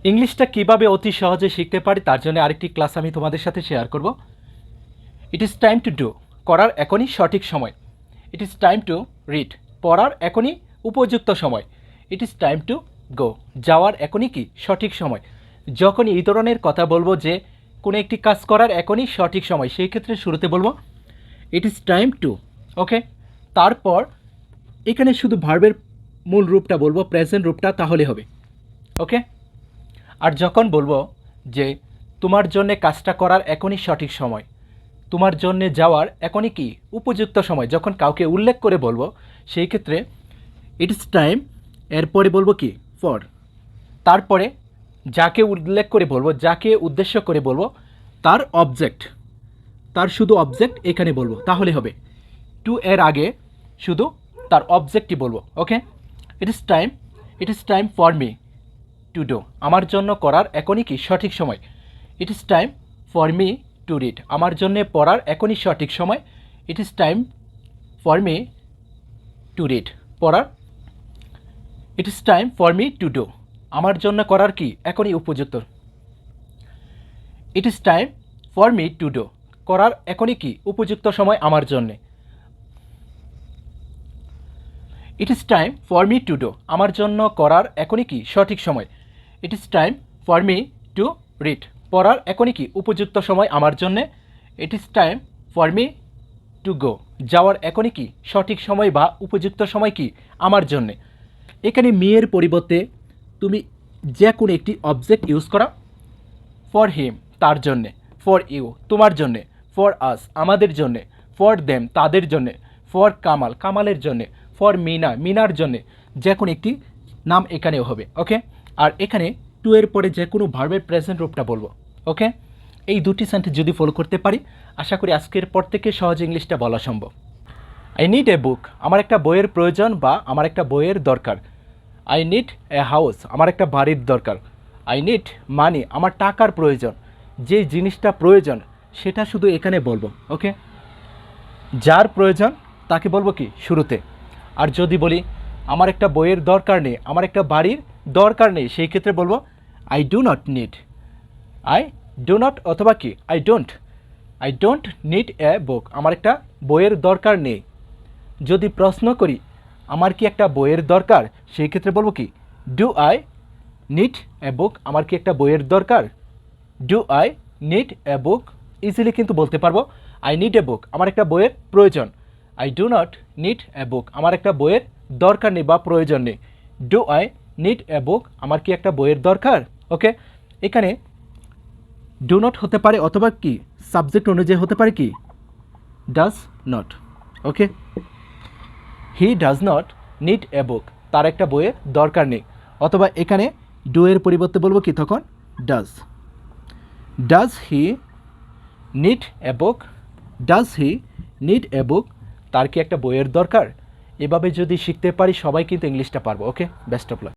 ইংলিশটা কিভাবে অতি সহজে শিখতে পারি তার জন্য আরেকটি ক্লাস আমি তোমাদের সাথে শেয়ার করব। ইট ইজ টাইম টু ডু, করার এখনই সঠিক সময়। It is time to read, পড়ার এখনই উপযুক্ত সময়। It is time to go, যাওয়ার এখনই কি সঠিক সময়। যখন এই ধরনের কথা বলবো যে কোনো একটি কাজ করার এখনই সঠিক সময়, সেই ক্ষেত্রে শুরুতে বলবো ইট ইজ টাইম টু। ওকে, তারপর এখানে শুধু ভার্বের মূল রূপটা বলবো, প্রেজেন্ট রূপটা, তাহলে হবে। ওকে, আর যখন বলবো যে তোমার জন্যে কাজটা করার এখনই সঠিক সময়, তোমার জন্যে যাওয়ার এখনই কি উপযুক্ত সময়, যখন কাউকে উল্লেখ করে বলবো সেই ক্ষেত্রে ইট ইজ টাইম, এরপরে বলবো কি ফর। তারপরে যাকে উল্লেখ করে বলবো, যাকে উদ্দেশ্য করে বলবো, তার অবজেক্ট, তার শুধু অবজেক্ট এখানে বলবো, তাহলে হবে। টু এর আগে শুধু তার অবজেক্টই বলবো। Okay, it is time for me to do, আমার জন্য করার এখনই কি সঠিক সময়। It is time for me to read, আমার জন্য পড়ার এখনই সঠিক সময়। It is time for me to read, পড়ার। It is time for me to do, আমার জন্য করার কি এখনই উপযুক্ত। It is time for me to do, করার এখনই কি উপযুক্ত সময় আমার জন্যে। It is time for me to do, আমার জন্য করার এখনই কি সঠিক সময়। It is time for me to read, পড়ার এখনই কি উপযুক্ত সময় আমার জন্যে। It is time for me to go, যাওয়ার এখনই কি সঠিক সময় বা উপযুক্ত সময় কি আমার জন্যে। এখানে মেয়ের পরিবর্তে তুমি যে কোনো একটি অবজেক্ট ইউজ করা। ফর হিম, তার জন্যে। ফর ইউ, তোমার জন্যে। ফর আস, আমাদের জন্যে। ফর দেম, তাদের জন্যে। ফর কামাল, কামালের জন্যে। ফর মিনা, মিনার জন্যে। যে কোনো একটি নাম এখানেও হবে। ওকে, আর এখানে টু এর পরে যে কোনো ভার্বের প্রেজেন্ট রূপটা বলবো। ওকে, এই দুটি সেন্টেন্স যদি ফলো করতে পারি, আশা করি আজকের পর থেকে সহজ ইংলিশটা বলা সম্ভব। আই নিড এ বুক, আমার একটা বইয়ের প্রয়োজন বা আমার একটা বইয়ের দরকার। আই নিড এ হাউস, আমার একটা বাড়ির দরকার। আই নিড মানি, আমার টাকার প্রয়োজন। যে জিনিসটা প্রয়োজন সেটা শুধু এখানে বলবো। ওকে, যার প্রয়োজন তাকে বলবো কি শুরুতে। আর যদি বলি আমার একটা বইয়ের দরকার নেই, আমার একটা বাড়ির দরকার নেই, সেই ক্ষেত্রে বলবো I do not need. I do not অথবা কি I don't need a book, আমার একটা বইয়ের দরকার নেই। যদি প্রশ্ন করি আমার কি একটা বইয়ের দরকার, সেই ক্ষেত্রে বলবো কি do I need a book, আমার কি একটা বইয়ের দরকার। Do I need a book, easily কিন্তু বলতে পারবো আই নিড এ বুক, আমার একটা বইয়ের প্রয়োজন। I do not need a book, আমার একটা বইয়ের দরকার নেই বা প্রয়োজন নেই। Do I need a book, আমার কি একটা বইয়ের দরকার। ওকে, এখানে ডু নট হতে পারে অথবা কি সাবজেক্ট অনুযায়ী হতে পারে কি does not. Okay, he does not need a book, তার একটা বইয়ের দরকার নেই। অথবা এখানে ডু এর পরিবর্তে বলবো কি তখন does he need a book, does he need a book, তার কি একটা বইয়ের দরকার। এভাবে যদি শিখতে পারি সবাই কিন্তু ইংলিশটা পারবো। ওকে, বেস্ট অফ লাক।